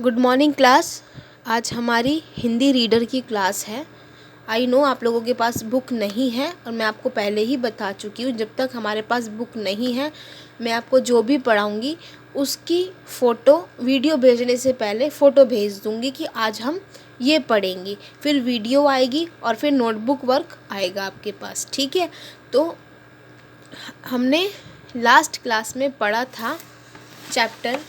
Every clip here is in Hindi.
Good morning class. आज हमारी हिंदी रीडर की क्लास है। आई नो आप लोगों के पास बुक नहीं है और मैं आपको पहले ही बता चुकी हूँ, जब तक हमारे पास बुक नहीं है मैं आपको जो भी पढ़ाऊँगी उसकी फ़ोटो वीडियो भेजने से पहले फ़ोटो भेज दूँगी कि आज हम ये पढ़ेंगे, फिर वीडियो आएगी और फिर नोटबुक वर्क आएगा आपके पास। ठीक है, तो हमने लास्ट क्लास में पढ़ा था चैप्टर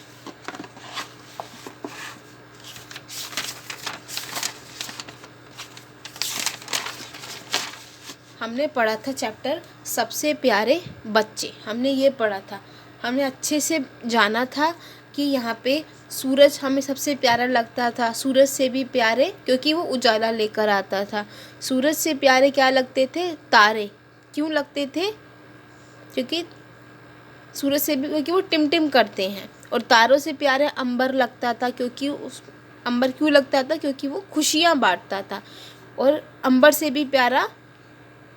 सबसे प्यारे बच्चे। हमने ये पढ़ा था, हमने अच्छे से जाना था कि यहाँ पे सूरज हमें सबसे प्यारा लगता था, सूरज से भी प्यारे क्योंकि वो उजाला लेकर आता था। सूरज से प्यारे क्या लगते थे? तारे। क्यों लगते थे? क्योंकि सूरज से भी, क्योंकि वो टिमटिम करते हैं। और तारों से प्यारे अंबर लगता था, क्योंकि अंबर क्यों लगता था? क्योंकि वो खुशियाँ बांटता था। और अंबर से भी प्यारा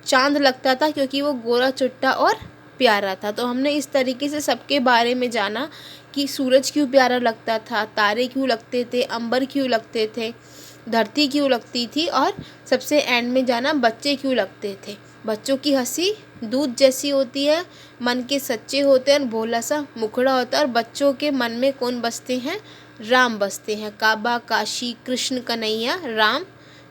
चांद लगता था, क्योंकि वो गोरा चुट्टा और प्यारा था। तो हमने इस तरीके से सबके बारे में जाना कि सूरज क्यों प्यारा लगता था, तारे क्यों लगते थे, अंबर क्यों लगते थे, धरती क्यों लगती थी, और सबसे एंड में जाना बच्चे क्यों लगते थे। बच्चों की हंसी दूध जैसी होती है, मन के सच्चे होते हैं और भोला सा मुखड़ा होता है। और बच्चों के मन में कौन बसते हैं? राम बसते हैं। काबा, काशी, कृष्ण, कन्हैया, राम,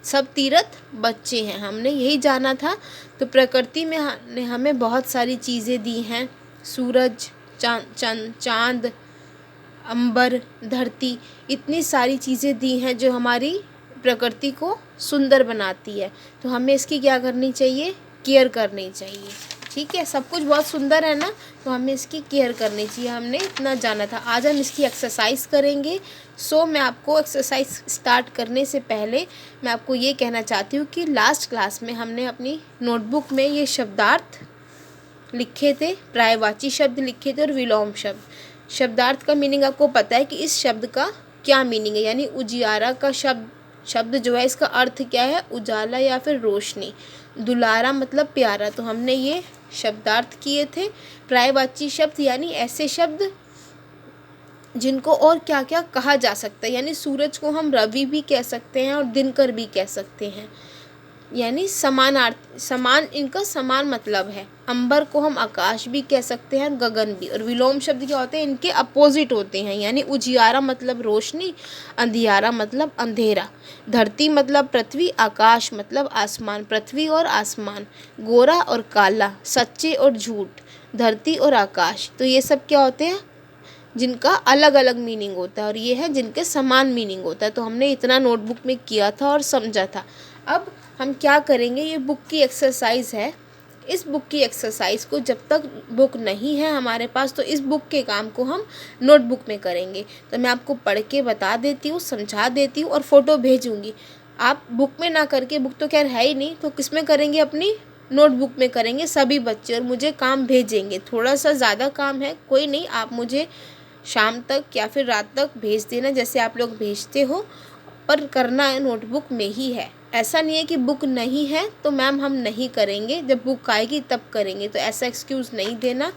सब तीर्थ बच्चे हैं। हमने यही जाना था। तो प्रकृति में ने हमें बहुत सारी चीज़ें दी हैं। सूरज, चांद, अंबर, धरती, इतनी सारी चीज़ें दी हैं जो हमारी प्रकृति को सुंदर बनाती है। तो हमें इसकी क्या करनी चाहिए? केयर करनी चाहिए। ठीक है, सब कुछ बहुत सुंदर है ना, तो हमें इसकी केयर करनी चाहिए। हमने इतना जाना था। आज हम इसकी एक्सरसाइज करेंगे। मैं आपको एक्सरसाइज स्टार्ट करने से पहले मैं आपको ये कहना चाहती हूँ कि लास्ट क्लास में हमने अपनी नोटबुक में ये शब्दार्थ लिखे थे, पर्यायवाची शब्द लिखे थे और विलोम शब्द। शब्दार्थ का मीनिंग आपको पता है कि इस शब्द का क्या मीनिंग है, यानी उजियारा का शब्द जो है इसका अर्थ क्या है? उजाला या फिर रोशनी। दुलारा मतलब प्यारा। तो हमने ये शब्दार्थ किए थे। पर्यायवाची शब्द यानी ऐसे शब्द जिनको और क्या क्या कहा जा सकता है, यानी सूरज को हम रवि भी कह सकते हैं और दिनकर भी कह सकते हैं, यानी समान इनका समान मतलब है। अंबर को हम आकाश भी कह सकते हैं, गगन भी। और विलोम शब्द क्या होते हैं? इनके अपोजिट होते हैं, यानी उजियारा मतलब रोशनी, अंधियारा मतलब अंधेरा। धरती मतलब पृथ्वी, आकाश मतलब आसमान, पृथ्वी और आसमान। गोरा और काला, सच्चे और झूठ, धरती और आकाश। तो ये सब क्या होते हैं? जिनका अलग अलग मीनिंग होता है, और ये है जिनके समान मीनिंग होता है। तो हमने इतना नोटबुक में किया था और समझा था। अब हम क्या करेंगे? ये बुक की एक्सरसाइज है। इस बुक की एक्सरसाइज को जब तक बुक नहीं है हमारे पास, तो इस बुक के काम को हम नोटबुक में करेंगे। तो मैं आपको पढ़ के बता देती हूँ, समझा देती हूँ और फ़ोटो भेजूँगी। आप बुक में ना करके, बुक तो खैर है ही नहीं, तो किस में करेंगे? अपनी नोटबुक में करेंगे सभी बच्चे, और मुझे काम भेजेंगे। थोड़ा सा ज़्यादा काम है, कोई नहीं, आप मुझे शाम तक या फिर रात तक भेज देना, जैसे आप लोग भेजते हो, पर करना है नोटबुक में ही है। ऐसा नहीं है कि बुक नहीं है तो मैम हम नहीं करेंगे, जब बुक आएगी तब करेंगे, तो ऐसा एक्सक्यूज़ नहीं देना।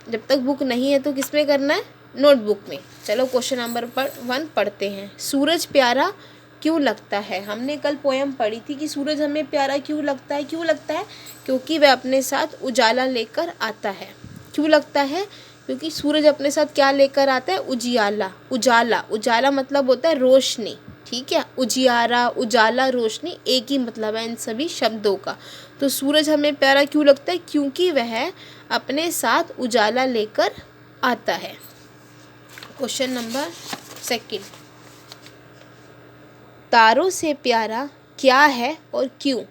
जब तक बुक नहीं है तो किस में करना है? नोटबुक में। चलो क्वेश्चन नंबर 1 पढ़ते हैं। सूरज प्यारा क्यों लगता है? हमने कल पोयम पढ़ी थी कि सूरज हमें प्यारा क्यों लगता है। क्यों लगता है? क्योंकि वह अपने साथ उजाला लेकर आता है। क्यों लगता है? क्योंकि सूरज अपने साथ क्या लेकर आता है? उजियाला, उजाला। उजाला मतलब होता है रोशनी। ठीक है, उजियारा, उजाला, रोशनी एक ही मतलब है इन सभी शब्दों का। तो सूरज हमें प्यारा क्यों लगता है? क्योंकि वह अपने साथ उजाला लेकर आता है। क्वेश्चन नंबर 2, तारों से प्यारा क्या है और क्यों?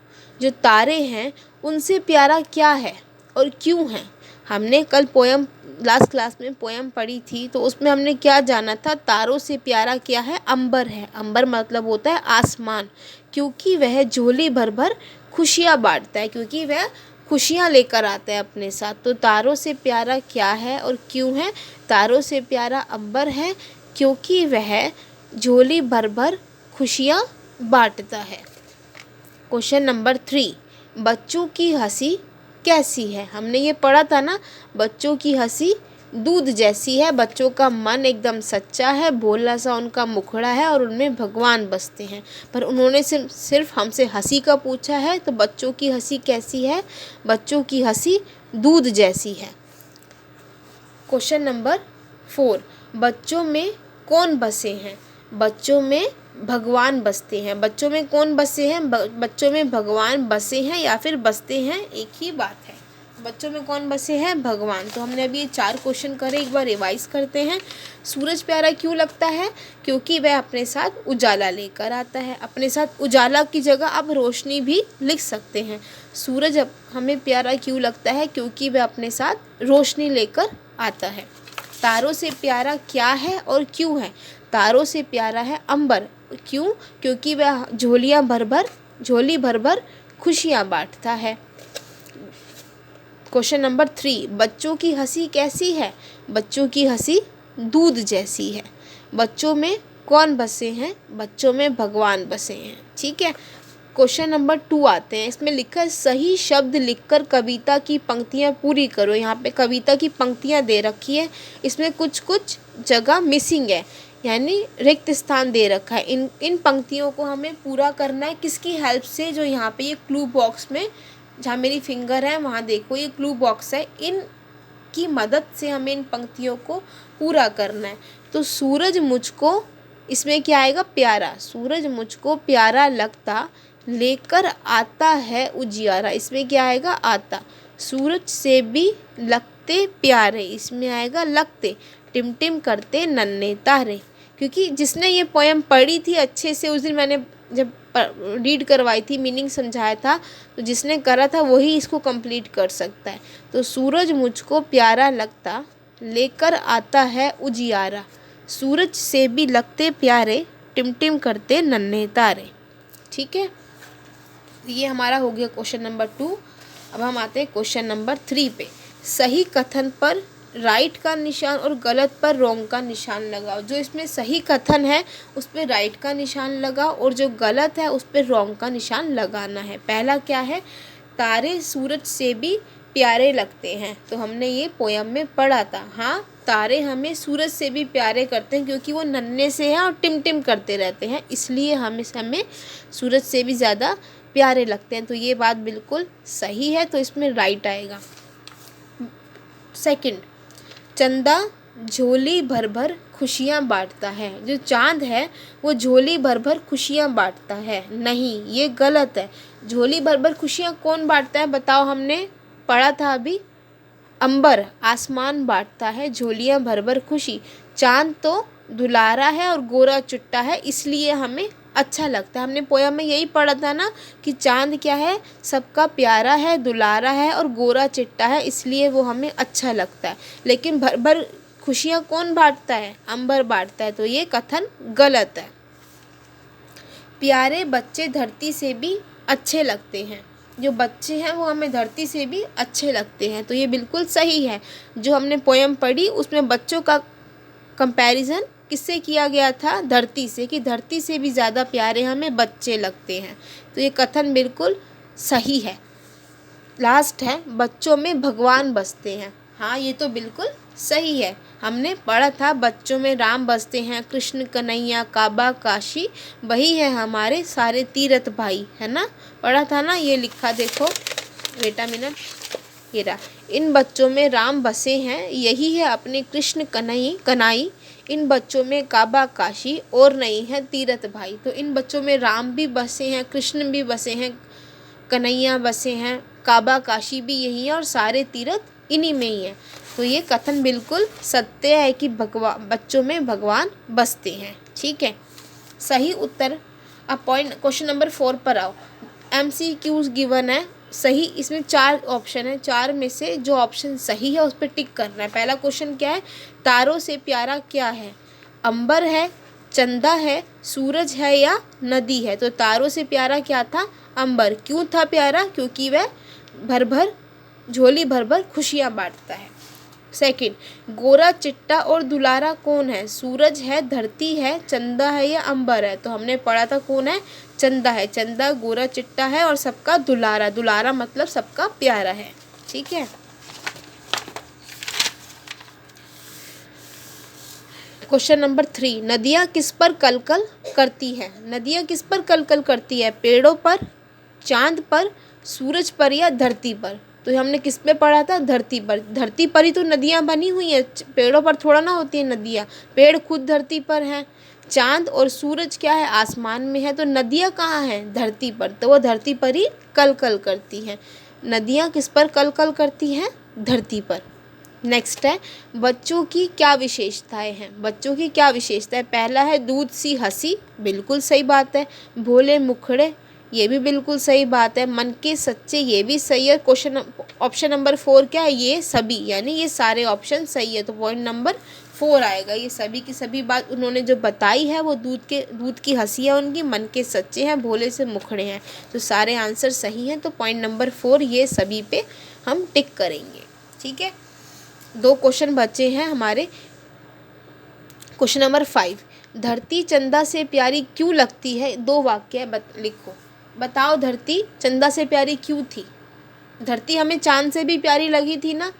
जो तारे हैं उनसे प्यारा क्या है और क्यों है? हमने कल पोयम लास्ट क्लास में पोयम पढ़ी थी, तो उसमें हमने क्या जाना था? तारों से प्यारा क्या है? अंबर है। अंबर मतलब होता है आसमान, क्योंकि वह झोली भर भर खुशियाँ बांटता है, क्योंकि वह खुशियाँ लेकर आता है अपने साथ। तो तारों से प्यारा क्या है और क्यों है? तारों से प्यारा अंबर है, क्योंकि वह झोली भर भर खुशियाँ बांटता है। क्वेश्चन नंबर 3, बच्चों की हंसी कैसी है? हमने ये पढ़ा था ना, बच्चों की हंसी दूध जैसी है। बच्चों का मन एकदम सच्चा है, भोला सा उनका मुखड़ा है और उनमें भगवान बसते हैं। पर उन्होंने सिर्फ हमसे हंसी का पूछा है, तो बच्चों की हंसी कैसी है? बच्चों की हंसी दूध जैसी है। क्वेश्चन नंबर 4, बच्चों में कौन बसे हैं? बच्चों में भगवान बसते हैं। बच्चों में कौन बसे हैं? बच्चों में भगवान बसे हैं या फिर बसते हैं, एक ही बात है। बच्चों में कौन बसे हैं? भगवान। तो हमने अभी ये 4 क्वेश्चन करे, एक बार रिवाइज करते हैं। सूरज प्यारा क्यों लगता है? क्योंकि वह अपने साथ उजाला लेकर आता है। अपने साथ उजाला की जगह आप रोशनी भी लिख सकते हैं। सूरज हमें प्यारा क्यों लगता है? क्योंकि वह अपने साथ रोशनी लेकर आता है। तारों से प्यारा क्या है और क्यों है? तारों से प्यारा है अंबर। क्यों? क्योंकि वह झोली भर भर खुशियाँ बांटता है। क्वेश्चन नंबर 3, बच्चों की हंसी कैसी है? बच्चों की हंसी दूध जैसी है। बच्चों में कौन बसे हैं? बच्चों में भगवान बसे हैं। ठीक है। क्वेश्चन नंबर 2 आते हैं। इसमें लिखा है सही शब्द लिखकर कविता की पंक्तियाँ पूरी करो। यहाँ पे कविता की पंक्तियाँ दे रखी है, इसमें कुछ कुछ जगह मिसिंग है, यानी रिक्त स्थान दे रखा है। इन पंक्तियों को हमें पूरा करना है। किसकी हेल्प से? जो यहाँ पे ये क्लू बॉक्स में, जहाँ मेरी फिंगर है वहाँ देखो, ये क्लू बॉक्स है, इन की मदद से हमें इन पंक्तियों को पूरा करना है। तो सूरज मुझको, इसमें क्या आएगा? प्यारा। सूरज मुझको प्यारा लगता, लेकर आता है उजियारा। इसमें क्या आएगा? आता। सूरज से भी लगते प्यारे, इसमें आएगा लगते। टिमटिम करते नन्हे तारे। क्योंकि जिसने ये पोएम पढ़ी थी अच्छे से, उस दिन मैंने जब रीड करवाई थी, मीनिंग समझाया था, तो जिसने करा था वही इसको कंप्लीट कर सकता है। तो सूरज मुझको प्यारा लगता, लेकर आता है उजियारा। सूरज से भी लगते प्यारे, टिमटिम करते नन्हे तारे। ठीक है, ये हमारा हो गया क्वेश्चन नंबर 2। अब हम आते हैं क्वेश्चन नंबर 3 पे। सही कथन पर राइट का निशान और गलत पर रॉन्ग का निशान लगाओ। जो इसमें सही कथन है उस पर राइट का निशान लगाओ और जो गलत है उस पर रॉन्ग का निशान लगाना है। पहला क्या है? तारे सूरज से भी प्यारे लगते हैं। तो हमने ये पोयम में पढ़ा था। हाँ, तारे हमें सूरज से भी प्यारे करते हैं क्योंकि वो नन्हे से हैं और टिमटिम करते रहते हैं, इसलिए हमें सूरज से भी ज़्यादा प्यारे लगते हैं। तो ये बात बिल्कुल सही है, तो इसमें राइट आएगा। सेकंड, चंदा झोली भर भर खुशियाँ बांटता है। जो चांद है वो झोली भर भर खुशियाँ बांटता है, नहीं, ये गलत है। झोली भर भर खुशियाँ कौन बांटता है बताओ? हमने पढ़ा था अभी, अंबर, आसमान बांटता है झोलियाँ भर भर खुशी। चांद तो दुलारा है और गोरा चुट्टा है, इसलिए हमें अच्छा लगता है। हमने पोयम में यही पढ़ा था ना कि चांद क्या है? सबका प्यारा है, दुलारा है और गोरा चिट्टा है, इसलिए वो हमें अच्छा लगता है। लेकिन भर भर खुशियाँ कौन बांटता है? अंबर बांटता है, तो ये कथन गलत है। प्यारे बच्चे धरती से भी अच्छे लगते हैं। जो बच्चे हैं वो हमें धरती से भी अच्छे लगते हैं, तो ये बिल्कुल सही है। जो हमने पोयम पढ़ी उसमें बच्चों का कंपैरिजन किससे किया गया था? धरती से, कि धरती से भी ज़्यादा प्यारे हमें बच्चे लगते हैं, तो ये कथन बिल्कुल सही है। लास्ट है, बच्चों में भगवान बसते हैं। हाँ, ये तो बिल्कुल सही है। हमने पढ़ा था बच्चों में राम बसते हैं, कृष्ण कन्हैया काबा काशी, वही है हमारे सारे तीरथ भाई, है ना? पढ़ा था ना, ये लिखा देखो, बेटा मिनट, ये रहा। इन बच्चों में राम बसे हैं, यही है अपने कृष्ण कन्हई। इन बच्चों में काबा काशी और नहीं है तीरथ भाई। तो इन बच्चों में राम भी बसे हैं, कृष्ण भी बसे हैं, कन्हैया बसे हैं, काबा काशी भी यही है और सारे तीरथ इन्हीं में ही हैं। तो ये कथन बिल्कुल सत्य है कि बच्चों में भगवान बसते हैं। ठीक है, सही उत्तर। अब पॉइंट क्वेश्चन नंबर 4 पर आओ। MCQs गिवन है, सही, इसमें 4 ऑप्शन है, 4 में से जो ऑप्शन सही है उस पर टिक करना है। पहला क्वेश्चन क्या है? तारों से प्यारा क्या है? अंबर है, चंदा है, सूरज है या नदी है? तो तारों से प्यारा क्या था? अंबर। क्यों था प्यारा? क्योंकि वह झोली भर भर खुशियाँ बांटता है। सेकंड, गोरा चिट्टा और दुलारा कौन है? सूरज है, धरती है, चंदा है या अंबर है? तो हमने पढ़ा था कौन है? चंदा है। चंदा गोरा चिट्टा है और सबका दुलारा, दुलारा मतलब सबका प्यारा है। ठीक है, क्वेश्चन नंबर 3, नदियाँ किस पर कल कल करती है? नदियाँ किस पर कल कल करती है? पेड़ों पर, चांद पर, सूरज पर या धरती पर? तो हमने किस पे पढ़ा था? धरती पर। धरती पर ही तो नदियाँ बनी हुई हैं, पेड़ों पर थोड़ा ना होती है नदियाँ। पेड़ खुद धरती पर हैं, चांद और सूरज क्या है? आसमान में है। तो नदियाँ कहाँ हैं? धरती पर। तो वो धरती पर ही कल कल करती हैं। नदियाँ किस पर कल कल करती हैं? धरती पर। नेक्स्ट है, बच्चों की क्या विशेषताएं हैं? बच्चों की क्या विशेषता है? पहला है दूध सी हंसी, बिल्कुल सही बात है। भोले मुखड़े, ये भी बिल्कुल सही बात है। मन के सच्चे, ये भी सही है। क्वेश्चन ऑप्शन नंबर 4 क्या है? ये सभी, यानी ये सारे ऑप्शन सही है। तो पॉइंट नंबर 4 आएगा। ये सभी की सभी बात उन्होंने जो बताई है वो दूध की हंसी है उनकी, मन के सच्चे हैं, भोले से मुखड़े हैं। तो सारे आंसर सही हैं। तो पॉइंट नंबर 4 ये सभी पे हम टिक करेंगे। ठीक है, 2 क्वेश्चन बचे हैं हमारे। क्वेश्चन नंबर 5, धरती चंदा से प्यारी क्यों लगती है? 2 वाक्य है, लिखो। बताओ धरती चंदा से प्यारी क्यों थी? धरती हमें चांद से भी प्यारी लगी थी ना?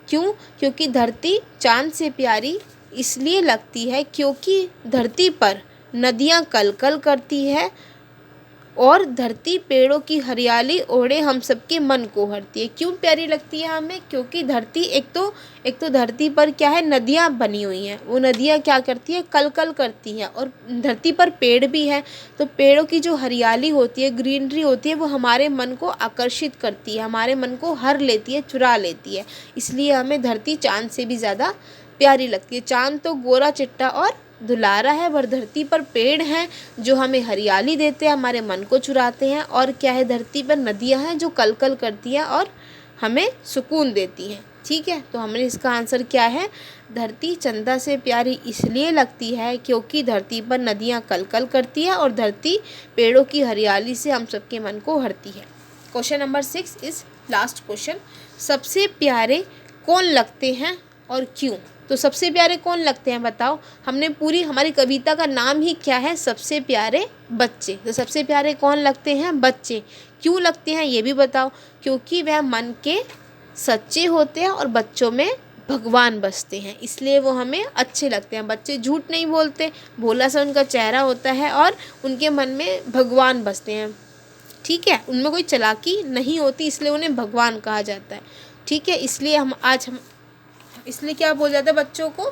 क्यों? क्योंकि धरती चांद से प्यारी इसलिए लगती है क्योंकि धरती पर नदियाँ कल कल करती है और धरती पेड़ों की हरियाली ओढ़े हम सबके मन को हरती है। क्यों प्यारी लगती है हमें? क्योंकि धरती एक तो धरती पर क्या है? नदियाँ बनी हुई हैं। वो नदियाँ क्या करती है? कल कल करती हैं। और धरती पर पेड़ भी है, तो पेड़ों की जो हरियाली होती है, ग्रीनरी होती है, वो हमारे मन को आकर्षित करती है, हमारे मन को हर लेती है, चुरा लेती है। इसलिए हमें धरती चाँद से भी ज़्यादा प्यारी लगती है। चाँद तो गोरा चिट्टा और दुलारा है, पर धरती पर पेड़ हैं जो हमें हरियाली देते हैं, हमारे मन को चुराते हैं। और क्या है? धरती पर नदियाँ हैं जो कल कल करती हैं और हमें सुकून देती हैं। ठीक है, तो हमने इसका आंसर क्या है? धरती चंदा से प्यारी इसलिए लगती है क्योंकि धरती पर नदियाँ कल कल करती है और धरती पेड़ों की हरियाली से हम सबके मन को हरती है। Question number 6 is last question. सबसे प्यारे कौन लगते हैं और क्यों? तो सबसे प्यारे कौन लगते हैं बताओ। हमने पूरी हमारी कविता का नाम ही क्या है? सबसे प्यारे बच्चे। तो सबसे प्यारे कौन लगते हैं? बच्चे। क्यों लगते हैं ये भी बताओ। क्योंकि वह मन के सच्चे होते हैं और बच्चों में भगवान बसते हैं, इसलिए वो हमें अच्छे लगते हैं। बच्चे झूठ नहीं बोलते, भोला सा उनका चेहरा होता है और उनके मन में भगवान बसते हैं। ठीक है, उनमें कोई चालाकी नहीं होती, इसलिए उन्हें भगवान कहा जाता है। ठीक है, इसलिए हम इसलिए क्या बोल जाता है बच्चों को?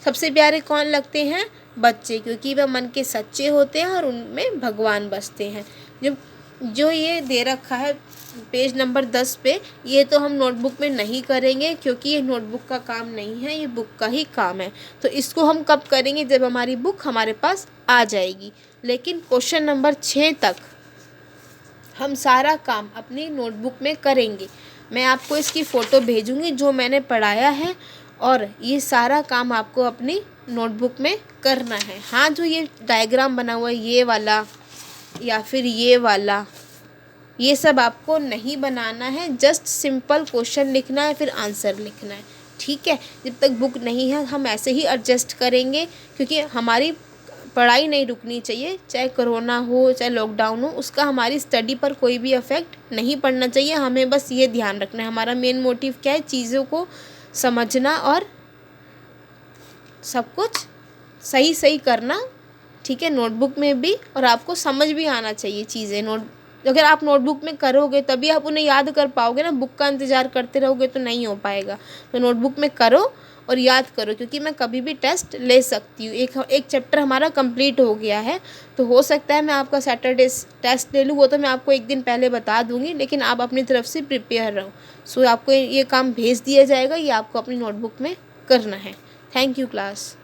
सबसे प्यारे कौन लगते हैं? बच्चे, क्योंकि वह मन के सच्चे होते हैं और उनमें भगवान बसते हैं। जो ये दे रखा है पेज नंबर 10 पे, ये तो हम नोटबुक में नहीं करेंगे क्योंकि ये नोटबुक का काम नहीं है, ये बुक का ही काम है। तो इसको हम कब करेंगे? जब हमारी बुक हमारे पास आ जाएगी। लेकिन क्वेश्चन नंबर 6 तक हम सारा काम अपनी नोटबुक में करेंगे। मैं आपको इसकी फ़ोटो भेजूँगी जो मैंने पढ़ाया है, और ये सारा काम आपको अपनी नोटबुक में करना है। हाँ, जो ये डायग्राम बना हुआ है ये वाला या फिर ये वाला, ये सब आपको नहीं बनाना है। जस्ट सिंपल क्वेश्चन लिखना है, फिर आंसर लिखना है। ठीक है, जब तक बुक नहीं है हम ऐसे ही एडजस्ट करेंगे, क्योंकि हमारी पढ़ाई नहीं रुकनी चाहिए। चाहे कोरोना हो, चाहे लॉकडाउन हो, उसका हमारी स्टडी पर कोई भी इफ़ेक्ट नहीं पड़ना चाहिए। हमें बस ये ध्यान रखना है, हमारा मेन मोटिव क्या है? चीज़ों को समझना और सब कुछ सही सही करना। ठीक है, नोटबुक में भी, और आपको समझ भी आना चाहिए चीज़ें। अगर आप नोटबुक में करोगे तभी आप उन्हें याद कर पाओगे ना। बुक का इंतज़ार करते रहोगे तो नहीं हो पाएगा। तो नोटबुक में करो और याद करो, क्योंकि मैं कभी भी टेस्ट ले सकती हूँ। एक चैप्टर हमारा कंप्लीट हो गया है, तो हो सकता है मैं आपका सैटरडे टेस्ट ले लूँ, वो तो मैं आपको एक दिन पहले बता दूँगी। लेकिन आप अपनी तरफ से प्रिपेयर रहो। सो आपको ये काम भेज दिया जाएगा, ये आपको अपनी नोटबुक में करना है। Thank you class.